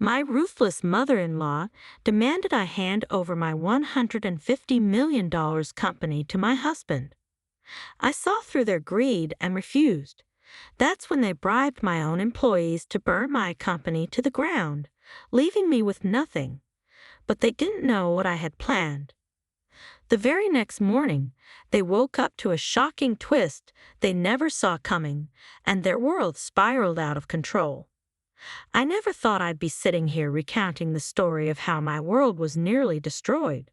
My ruthless mother-in-law demanded I hand over my $150 million company to my husband. I saw through their greed and refused. That's when they bribed my own employees to burn my company to the ground, leaving me with nothing. But they didn't know what I had planned. The very next morning, they woke up to a shocking twist they never saw coming, and their world spiraled out of control. I never thought I'd be sitting here recounting the story of how my world was nearly destroyed.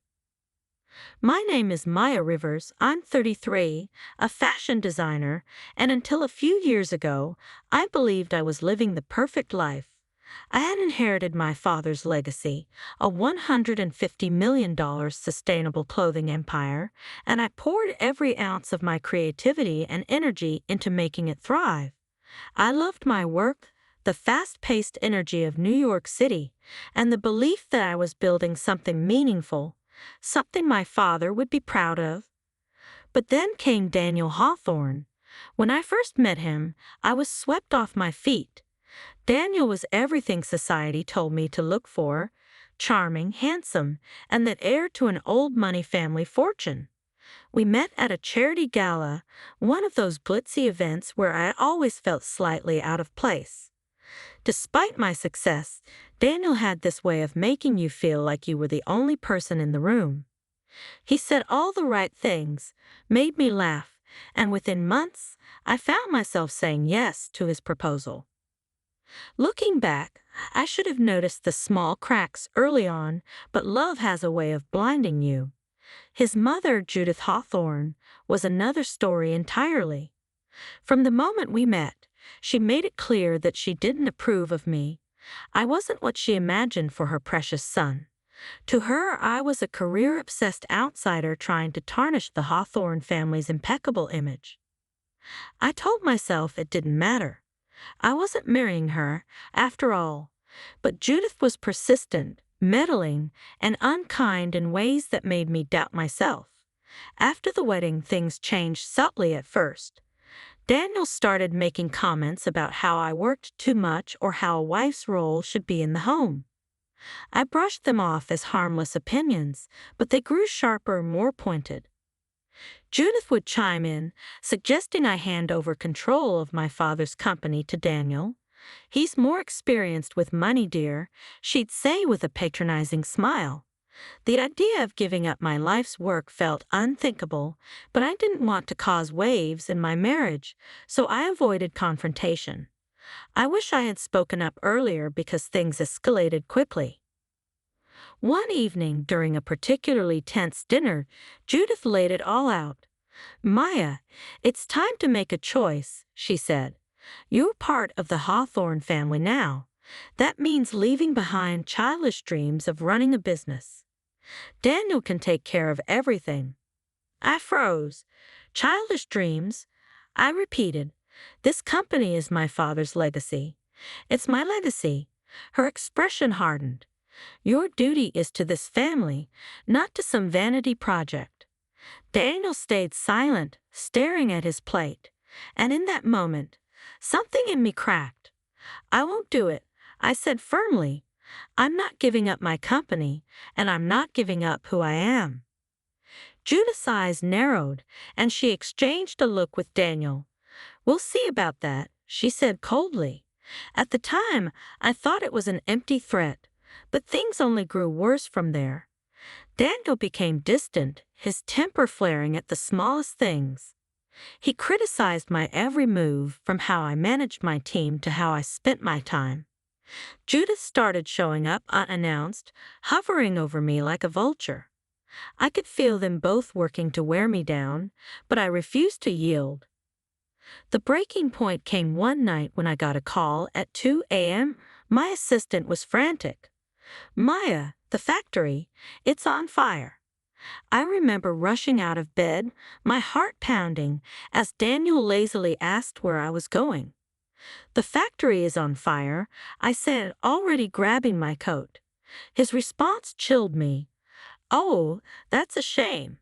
My name is Maya Rivers. I'm 33, a fashion designer, and until a few years ago, I believed I was living the perfect life. I had inherited my father's legacy, a $150 million sustainable clothing empire, and I poured every ounce of my creativity and energy into making it thrive. I loved my work, the fast-paced energy of New York City, and the belief that I was building something meaningful, something my father would be proud of. But then came Daniel Hawthorne. When I first met him, I was swept off my feet. Daniel was everything society told me to look for: charming, handsome, and that heir to an old money family fortune. We met at a charity gala, one of those glitzy events where I always felt slightly out of place. Despite my success, Daniel had this way of making you feel like you were the only person in the room. He said all the right things, made me laugh, and within months, I found myself saying yes to his proposal. Looking back, I should have noticed the small cracks early on, but love has a way of blinding you. His mother, Judith Hawthorne, was another story entirely. From the moment we met, she made it clear that she didn't approve of me. I wasn't what she imagined for her precious son. To her, I was a career-obsessed outsider trying to tarnish the Hawthorne family's impeccable image. I told myself it didn't matter. I wasn't marrying her, after all. But Judith was persistent, meddling, and unkind in ways that made me doubt myself. After the wedding, things changed subtly at first. Daniel started making comments about how I worked too much or how a wife's role should be in the home. I brushed them off as harmless opinions, but they grew sharper, more pointed. Judith would chime in, suggesting I hand over control of my father's company to Daniel. "He's more experienced with money, dear," she'd say with a patronizing smile. The idea of giving up my life's work felt unthinkable, but I didn't want to cause waves in my marriage, so I avoided confrontation. I wish I had spoken up earlier because things escalated quickly. One evening during a particularly tense dinner, Judith laid it all out. "Maya, it's time to make a choice," she said. "You're part of the Hawthorne family now. That means leaving behind childish dreams of running a business. Daniel can take care of everything." I froze. "Childish dreams?" I repeated. "This company is my father's legacy. It's my legacy." Her expression hardened. "Your duty is to this family, not to some vanity project." Daniel stayed silent, staring at his plate. And in that moment, something in me cracked. "I won't do it," I said firmly. "I'm not giving up my company, and I'm not giving up who I am." Judith's eyes narrowed, and she exchanged a look with Daniel. "We'll see about that," she said coldly. At the time, I thought it was an empty threat, but things only grew worse from there. Daniel became distant, his temper flaring at the smallest things. He criticized my every move, from how I managed my team to how I spent my time. Judith started showing up unannounced, hovering over me like a vulture. I could feel them both working to wear me down, but I refused to yield. The breaking point came one night when I got a call at 2 a.m. My assistant was frantic. "Maya, the factory, it's on fire." I remember rushing out of bed, my heart pounding, as Daniel lazily asked where I was going. "The factory is on fire," I said, already grabbing my coat. His response chilled me. "Oh, that's a shame."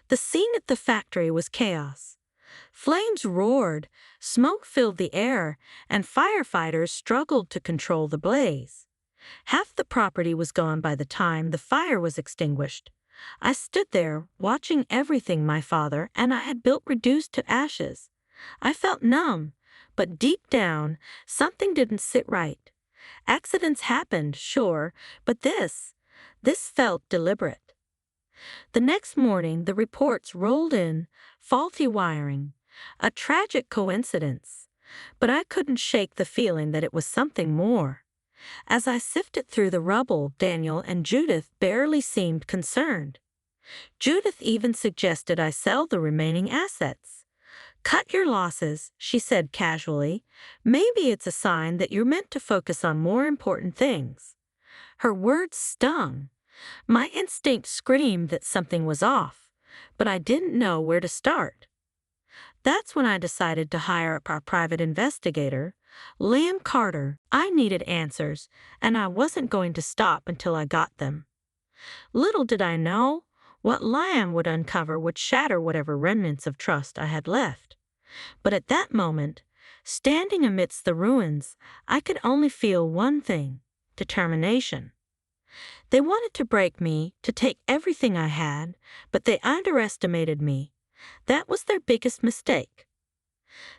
The scene at the factory was chaos. Flames roared, smoke filled the air, and firefighters struggled to control the blaze. Half the property was gone by the time the fire was extinguished. I stood there, watching everything my father and I had built reduced to ashes. I felt numb, but deep down, something didn't sit right. Accidents happened, sure, but this felt deliberate. The next morning, the reports rolled in, faulty wiring, a tragic coincidence. But I couldn't shake the feeling that it was something more. As I sifted through the rubble, Daniel and Judith barely seemed concerned. Judith even suggested I sell the remaining assets. "Cut your losses," she said casually. "Maybe it's a sign that you're meant to focus on more important things." Her words stung. My instinct screamed that something was off, but I didn't know where to start. That's when I decided to hire up our private investigator, Liam Carter. I needed answers, and I wasn't going to stop until I got them. Little did I know, what Liam would uncover would shatter whatever remnants of trust I had left. But at that moment, standing amidst the ruins, I could only feel one thing: determination. They wanted to break me, to take everything I had, but they underestimated me. That was their biggest mistake.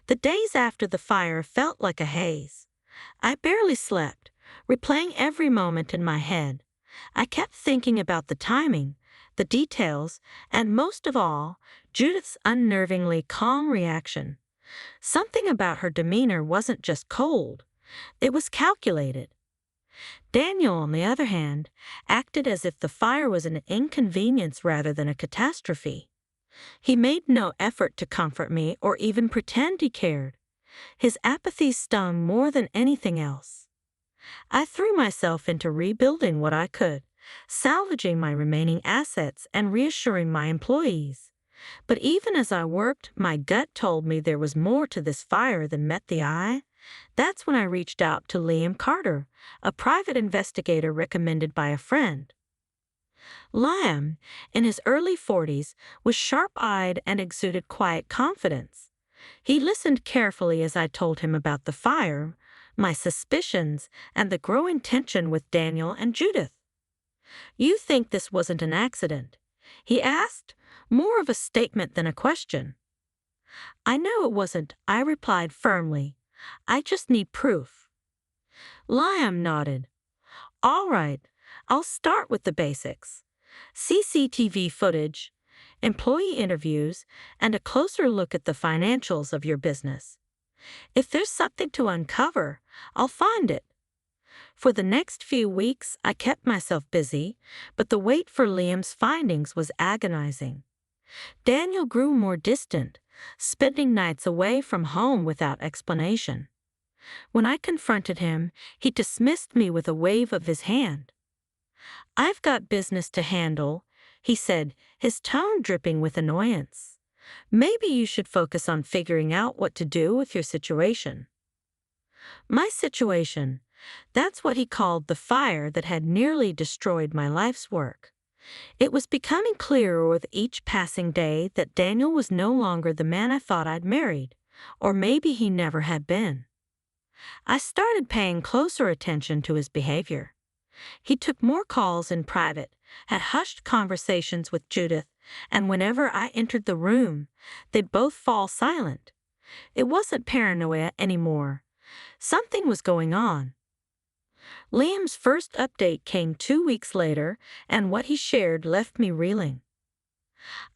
The days after the fire felt like a haze. I barely slept, replaying every moment in my head. I kept thinking about the timing, the details, and most of all, Judith's unnervingly calm reaction. Something about her demeanor wasn't just cold, it was calculated. Daniel, on the other hand, acted as if the fire was an inconvenience rather than a catastrophe. He made no effort to comfort me or even pretend he cared. His apathy stung more than anything else. I threw myself into rebuilding what I could, salvaging my remaining assets and reassuring my employees. But even as I worked, my gut told me there was more to this fire than met the eye. That's when I reached out to Liam Carter, a private investigator recommended by a friend. Liam, in his early 40s, was sharp-eyed and exuded quiet confidence. He listened carefully as I told him about the fire, my suspicions, and the growing tension with Daniel and Judith. "You think this wasn't an accident?" he asked, more of a statement than a question. "I know it wasn't," I replied firmly. "I just need proof." Liam nodded. "All right, I'll start with the basics. CCTV footage, employee interviews, and a closer look at the financials of your business. If there's something to uncover, I'll find it." For the next few weeks, I kept myself busy, but the wait for Liam's findings was agonizing. Daniel grew more distant, spending nights away from home without explanation. When I confronted him, he dismissed me with a wave of his hand. "I've got business to handle," he said, his tone dripping with annoyance. "Maybe you should focus on figuring out what to do with your situation." My situation, that's what he called the fire that had nearly destroyed my life's work. It was becoming clearer with each passing day that Daniel was no longer the man I thought I'd married, or maybe he never had been. I started paying closer attention to his behavior. He took more calls in private, had hushed conversations with Judith, and whenever I entered the room, they'd both fall silent. It wasn't paranoia anymore. Something was going on. Liam's first update came 2 weeks later, and what he shared left me reeling.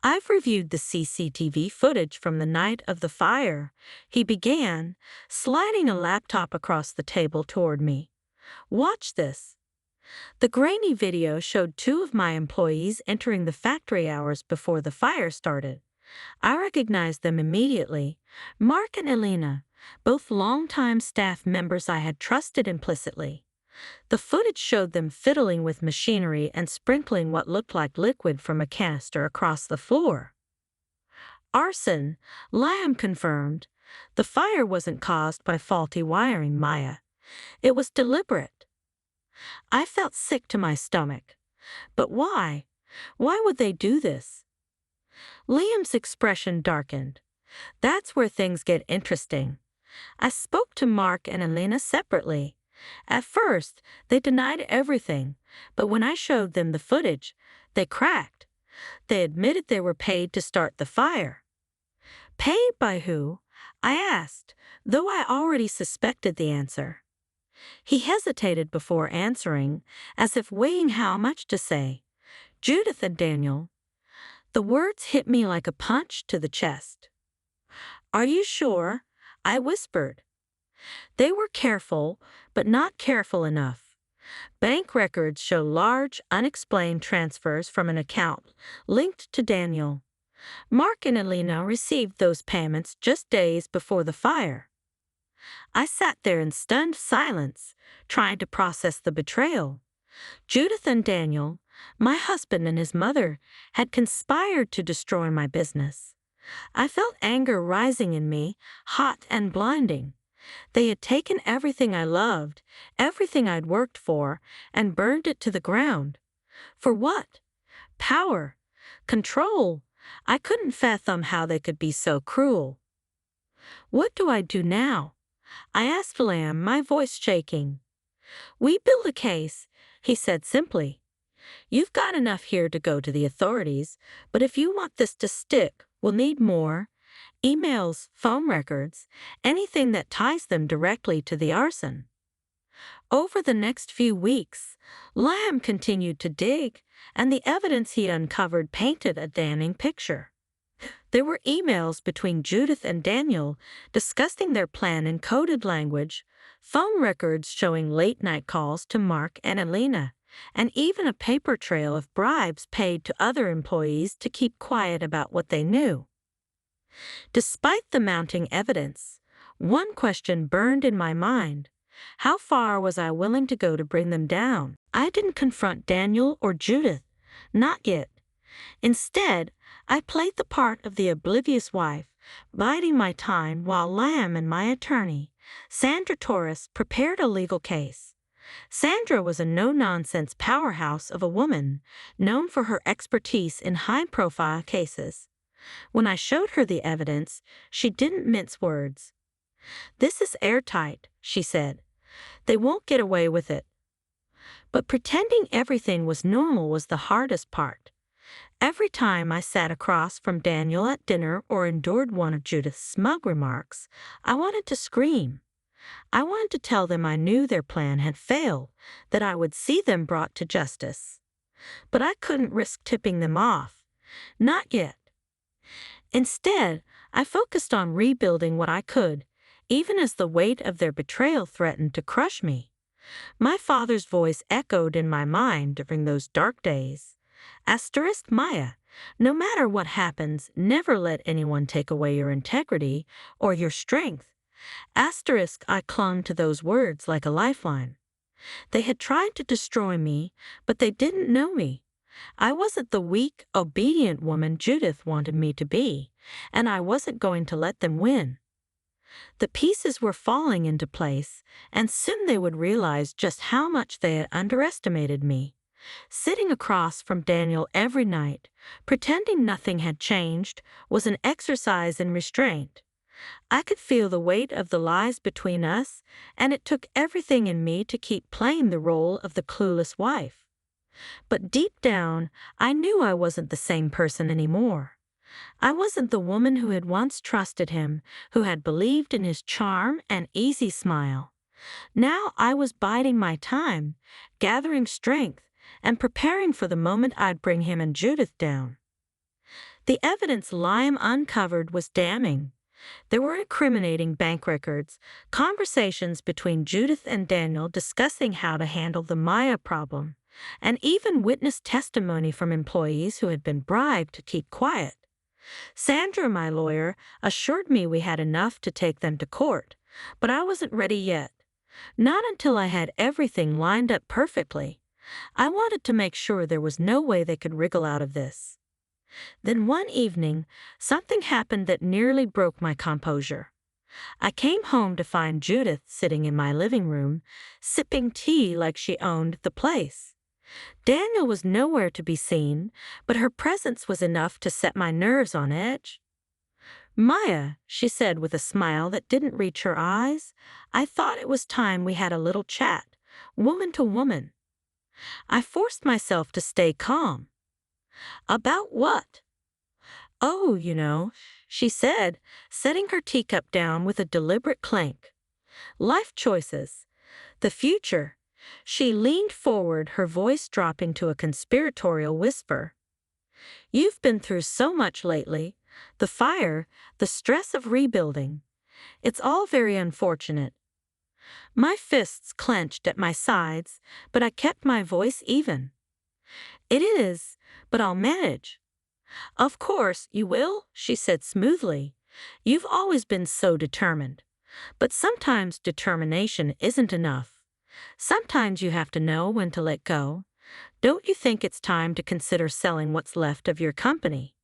"I've reviewed the CCTV footage from the night of the fire," he began, sliding a laptop across the table toward me. "Watch this." The grainy video showed 2 of my employees entering the factory hours before the fire started. I recognized them immediately: Mark and Elena, both longtime staff members I had trusted implicitly. The footage showed them fiddling with machinery and sprinkling what looked like liquid from a canister across the floor. "Arson," Liam confirmed. "The fire wasn't caused by faulty wiring, Maya. It was deliberate." I felt sick to my stomach. But why? Why would they do this? Liam's expression darkened. "That's where things get interesting. I spoke to Mark and Elena separately. At first, they denied everything, but when I showed them the footage, they cracked. They admitted they were paid to start the fire. Paid by who? I asked, though I already suspected the answer. He hesitated before answering, as if weighing how much to say. Judith and Daniel. The words hit me like a punch to the chest. Are you sure? I whispered. They were careful, but not careful enough. Bank records show large, unexplained transfers from an account linked to Daniel. Mark and Elena received those payments just days before the fire. I sat there in stunned silence, trying to process the betrayal. Judith and Daniel, my husband and his mother, had conspired to destroy my business. I felt anger rising in me, hot and blinding. They had taken everything I loved, everything I'd worked for, and burned it to the ground. For what? Power. Control. I couldn't fathom how they could be so cruel. What do I do now? I asked Lamb, my voice shaking. We build a case, he said simply. You've got enough here to go to the authorities, but if you want this to stick, we'll need more. Emails, phone records, anything that ties them directly to the arson. Over the next few weeks, Lamb continued to dig, and the evidence he uncovered painted a damning picture. There were emails between Judith and Daniel discussing their plan in coded language, phone records showing late-night calls to Mark and Elena, and even a paper trail of bribes paid to other employees to keep quiet about what they knew. Despite the mounting evidence, one question burned in my mind. How far was I willing to go to bring them down? I didn't confront Daniel or Judith, not yet. Instead, I played the part of the oblivious wife, biding my time while Lamb and my attorney, Sandra Torres, prepared a legal case. Sandra was a no-nonsense powerhouse of a woman, known for her expertise in high-profile cases. When I showed her the evidence, she didn't mince words. This is airtight, she said. They won't get away with it. But pretending everything was normal was the hardest part. Every time I sat across from Daniel at dinner or endured one of Judith's smug remarks, I wanted to scream. I wanted to tell them I knew their plan had failed, that I would see them brought to justice. But I couldn't risk tipping them off. Not yet. Instead, I focused on rebuilding what I could, even as the weight of their betrayal threatened to crush me. My father's voice echoed in my mind during those dark days. Asterisk Maya, no matter what happens, never let anyone take away your integrity or your strength. Asterisk, I clung to those words like a lifeline. They had tried to destroy me, but they didn't know me. I wasn't the weak, obedient woman Judith wanted me to be, and I wasn't going to let them win. The pieces were falling into place, and soon they would realize just how much they had underestimated me. Sitting across from Daniel every night, pretending nothing had changed, was an exercise in restraint. I could feel the weight of the lies between us, and it took everything in me to keep playing the role of the clueless wife. But deep down, I knew I wasn't the same person anymore. I wasn't the woman who had once trusted him, who had believed in his charm and easy smile. Now I was biding my time, gathering strength, and preparing for the moment I'd bring him and Judith down. The evidence Lime uncovered was damning. There were incriminating bank records, conversations between Judith and Daniel discussing how to handle the Maya problem, and even witness testimony from employees who had been bribed to keep quiet. Sandra, my lawyer, assured me we had enough to take them to court, but I wasn't ready yet. Not until I had everything lined up perfectly. I wanted to make sure there was no way they could wriggle out of this. Then one evening, something happened that nearly broke my composure. I came home to find Judith sitting in my living room, sipping tea like she owned the place. Daniel was nowhere to be seen, but her presence was enough to set my nerves on edge. Maya, she said with a smile that didn't reach her eyes, I thought it was time we had a little chat, woman to woman. I forced myself to stay calm. About what? Oh, she said, setting her teacup down with a deliberate clank. Life choices. The future. She leaned forward, her voice dropping to a conspiratorial whisper. You've been through so much lately. The fire, the stress of rebuilding. It's all very unfortunate. My fists clenched at my sides, but I kept my voice even. It is, but I'll manage. Of course you will, she said smoothly. You've always been so determined. But sometimes determination isn't enough. Sometimes you have to know when to let go. Don't you think it's time to consider selling what's left of your company?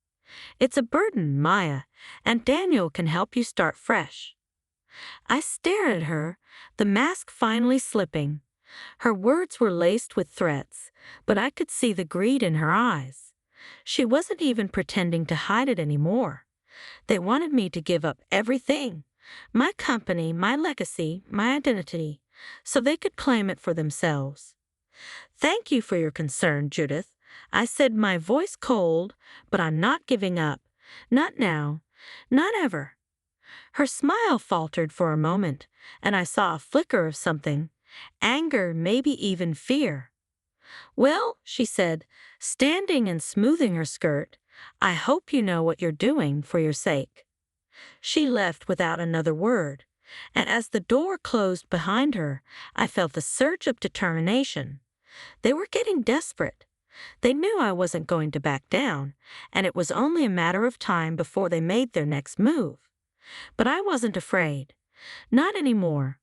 It's a burden, Maya, and Daniel can help you start fresh. I stared at her, the mask finally slipping. Her words were laced with threats, but I could see the greed in her eyes. She wasn't even pretending to hide it anymore. They wanted me to give up everything. My company, my legacy, my identity, so they could claim it for themselves. Thank you for your concern, Judith. I said, my voice cold, but I'm not giving up. Not now. Not ever. Her smile faltered for a moment, and I saw a flicker of something. Anger, maybe even fear. Well, she said, standing and smoothing her skirt, I hope you know what you're doing for your sake. She left without another word, and as the door closed behind her, I felt a surge of determination. They were getting desperate. They knew I wasn't going to back down, and it was only a matter of time before they made their next move. But I wasn't afraid. Not anymore.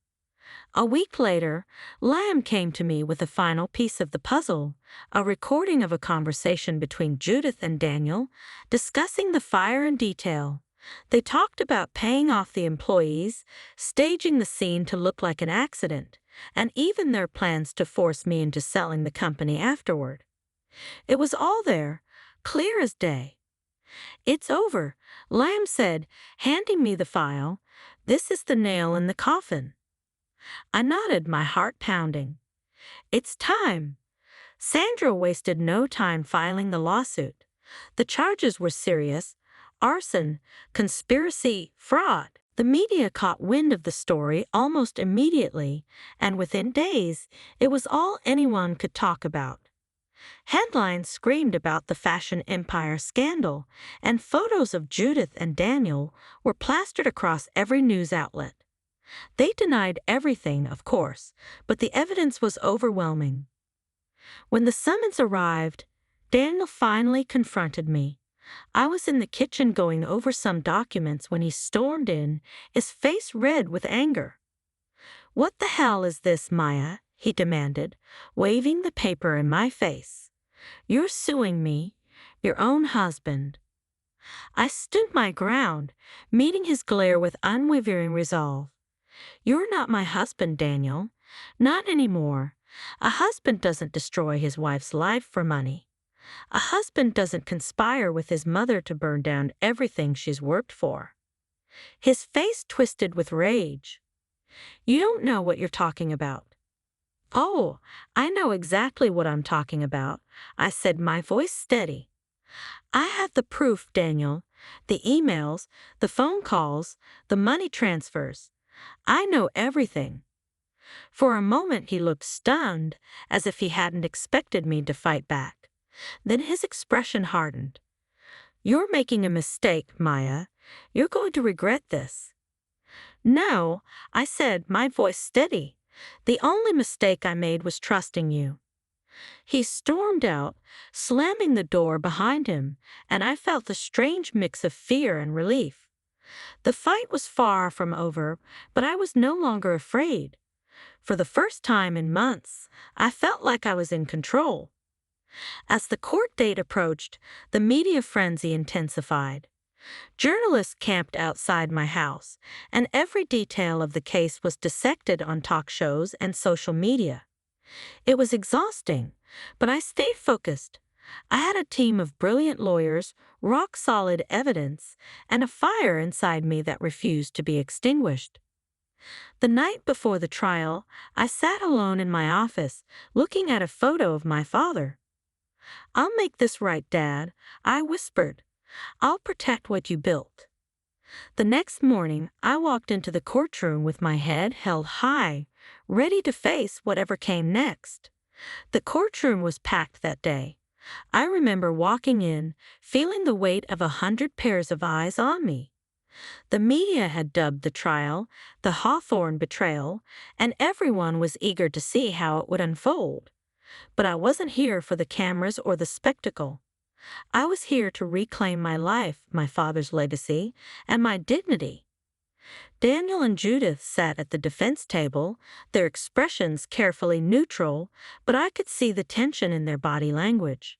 A week later, Lamb came to me with the final piece of the puzzle, a recording of a conversation between Judith and Daniel, discussing the fire in detail. They talked about paying off the employees, staging the scene to look like an accident, and even their plans to force me into selling the company afterward. It was all there, clear as day. It's over, Lamb said, handing me the file. This is the nail in the coffin. I nodded, my heart pounding. It's time. Sandra wasted no time filing the lawsuit. The charges were serious: arson, conspiracy, fraud. The media caught wind of the story almost immediately, and within days, it was all anyone could talk about. Headlines screamed about the fashion empire scandal, and photos of Judith and Daniel were plastered across every news outlet. They denied everything, of course, but the evidence was overwhelming. When the summons arrived, Daniel finally confronted me. I was in the kitchen going over some documents when he stormed in, his face red with anger. What the hell is this, Maya? He demanded, waving the paper in my face. You're suing me, your own husband. I stood my ground, meeting his glare with unwavering resolve. You're not my husband, Daniel. Not anymore. A husband doesn't destroy his wife's life for money. A husband doesn't conspire with his mother to burn down everything she's worked for. His face twisted with rage. You don't know what you're talking about. Oh, I know exactly what I'm talking about, I said, my voice steady. I have the proof, Daniel. The emails, the phone calls, the money transfers. I know everything. For a moment he looked stunned, as if he hadn't expected me to fight back. Then his expression hardened. You're making a mistake, Maya. You're going to regret this. No, I said, my voice steady. The only mistake I made was trusting you. He stormed out, slamming the door behind him, and I felt a strange mix of fear and relief. The fight was far from over, but I was no longer afraid. For the first time in months, I felt like I was in control. As the court date approached, the media frenzy intensified. Journalists camped outside my house, and every detail of the case was dissected on talk shows and social media. It was exhausting, but I stayed focused. I had a team of brilliant lawyers, rock-solid evidence, and a fire inside me that refused to be extinguished. The night before the trial, I sat alone in my office, looking at a photo of my father. "I'll make this right, Dad," I whispered. "I'll protect what you built." The next morning, I walked into the courtroom with my head held high, ready to face whatever came next. The courtroom was packed that day. I remember walking in, feeling the weight of 100 pairs of eyes on me. The media had dubbed the trial the Hawthorne betrayal, and everyone was eager to see how it would unfold. But I wasn't here for the cameras or the spectacle. I was here to reclaim my life, my father's legacy, and my dignity. Daniel and Judith sat at the defense table, their expressions carefully neutral, but I could see the tension in their body language.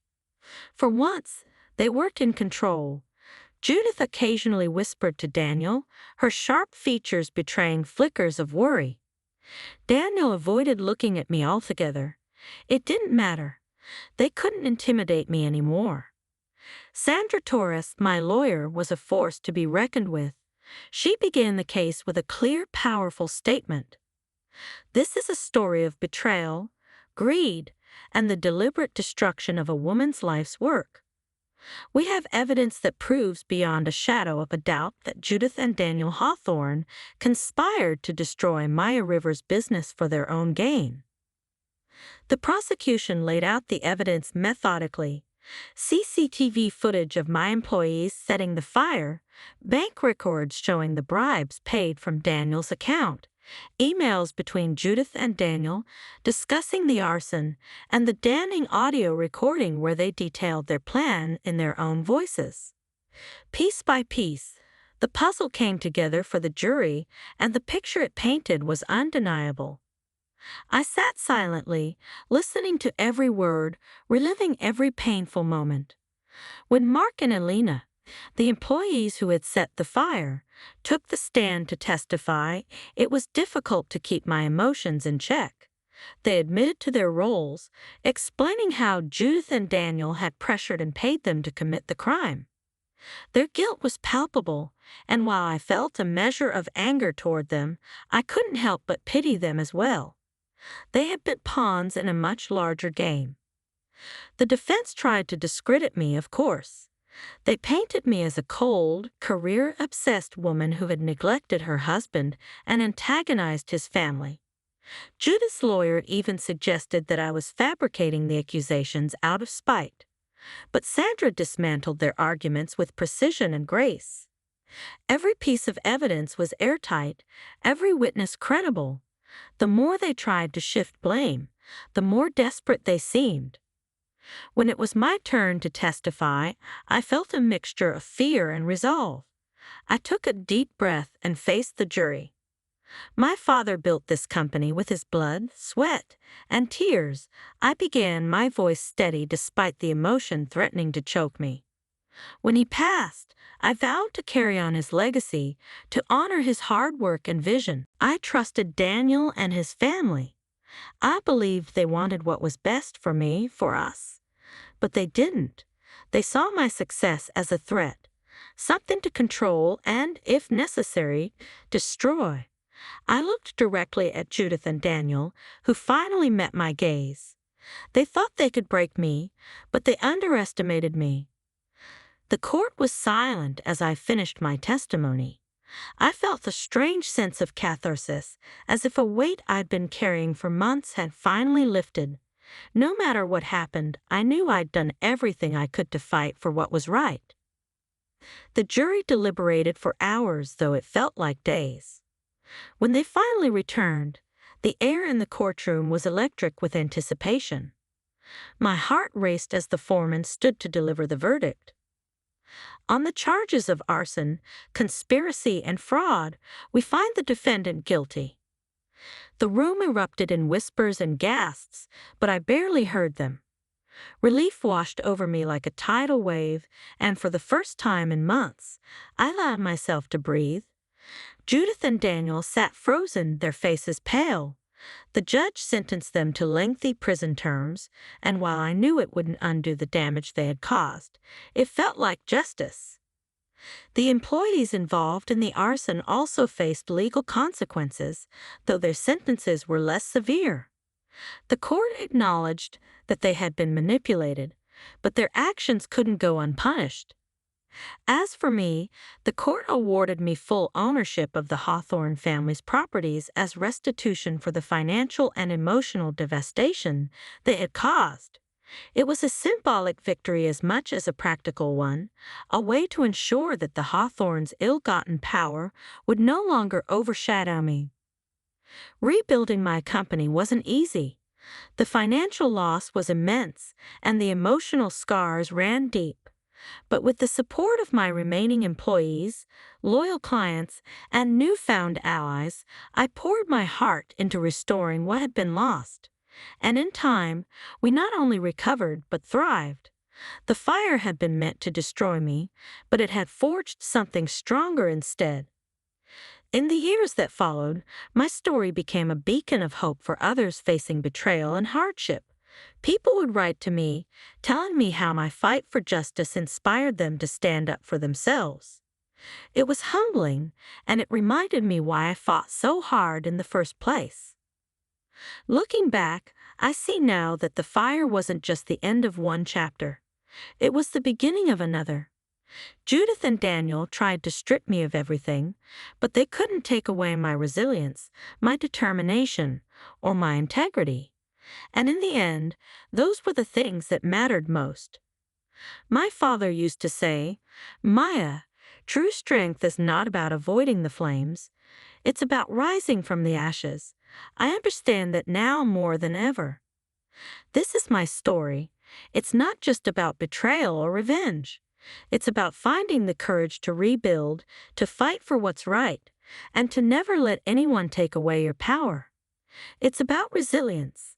For once, they weren't in control. Judith occasionally whispered to Daniel, her sharp features betraying flickers of worry. Daniel avoided looking at me altogether. It didn't matter. They couldn't intimidate me anymore. Sandra Torres, my lawyer, was a force to be reckoned with. She began the case with a clear, powerful statement. "This is a story of betrayal, greed, and the deliberate destruction of a woman's life's work. We have evidence that proves beyond a shadow of a doubt that Judith and Daniel Hawthorne conspired to destroy Maya Rivers' business for their own gain." The prosecution laid out the evidence methodically. CCTV footage of my employees setting the fire, bank records showing the bribes paid from Daniel's account, emails between Judith and Daniel discussing the arson, and the damning audio recording where they detailed their plan in their own voices. Piece by piece, the puzzle came together for the jury, and the picture it painted was undeniable. I sat silently, listening to every word, reliving every painful moment. When Mark and Elena, the employees who had set the fire, took the stand to testify, it was difficult to keep my emotions in check. They admitted to their roles, explaining how Judith and Daniel had pressured and paid them to commit the crime. Their guilt was palpable, and while I felt a measure of anger toward them, I couldn't help but pity them as well. They had been pawns in a much larger game. The defense tried to discredit me, of course. They painted me as a cold, career-obsessed woman who had neglected her husband and antagonized his family. Judith's lawyer even suggested that I was fabricating the accusations out of spite. But Sandra dismantled their arguments with precision and grace. Every piece of evidence was airtight, every witness credible. The more they tried to shift blame, the more desperate they seemed. When it was my turn to testify, I felt a mixture of fear and resolve. I took a deep breath and faced the jury. My father built this company with his blood, sweat, and tears. I began, my voice steady despite the emotion threatening to choke me. When he passed, I vowed to carry on his legacy, to honor his hard work and vision. I trusted Daniel and his family. I believed they wanted what was best for me, for us. But they didn't. They saw my success as a threat, something to control and, if necessary, destroy. I looked directly at Judith and Daniel, who finally met my gaze. They thought they could break me, but they underestimated me. The court was silent as I finished my testimony. I felt a strange sense of catharsis, as if a weight I'd been carrying for months had finally lifted. No matter what happened, I knew I'd done everything I could to fight for what was right. The jury deliberated for hours, though it felt like days. When they finally returned, the air in the courtroom was electric with anticipation. My heart raced as the foreman stood to deliver the verdict. On the charges of arson, conspiracy, and fraud, we find the defendant guilty. The room erupted in whispers and gasps, but I barely heard them. Relief washed over me like a tidal wave, and for the first time in months, I allowed myself to breathe. Judith and Daniel sat frozen, their faces pale. The judge sentenced them to lengthy prison terms, and while I knew it wouldn't undo the damage they had caused, it felt like justice. The employees involved in the arson also faced legal consequences, though their sentences were less severe. The court acknowledged that they had been manipulated, but their actions couldn't go unpunished. As for me, the court awarded me full ownership of the Hawthorne family's properties as restitution for the financial and emotional devastation they had caused. It was a symbolic victory as much as a practical one, a way to ensure that the Hawthornes' ill-gotten power would no longer overshadow me. Rebuilding my company wasn't easy. The financial loss was immense, and the emotional scars ran deep. But with the support of my remaining employees, loyal clients, and newfound allies, I poured my heart into restoring what had been lost. And in time, we not only recovered but thrived. The fire had been meant to destroy me, but it had forged something stronger instead. In the years that followed, my story became a beacon of hope for others facing betrayal and hardship. People would write to me, telling me how my fight for justice inspired them to stand up for themselves. It was humbling, and it reminded me why I fought so hard in the first place. Looking back, I see now that the fire wasn't just the end of one chapter. It was the beginning of another. Judith and Daniel tried to strip me of everything, but they couldn't take away my resilience, my determination, or my integrity. And in the end, those were the things that mattered most. My father used to say, "Maya, true strength is not about avoiding the flames. It's about rising from the ashes." I understand that now more than ever. This is my story. It's not just about betrayal or revenge. It's about finding the courage to rebuild, to fight for what's right, and to never let anyone take away your power. It's about resilience.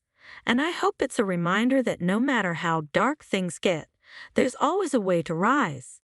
And I hope it's a reminder that no matter how dark things get, there's always a way to rise.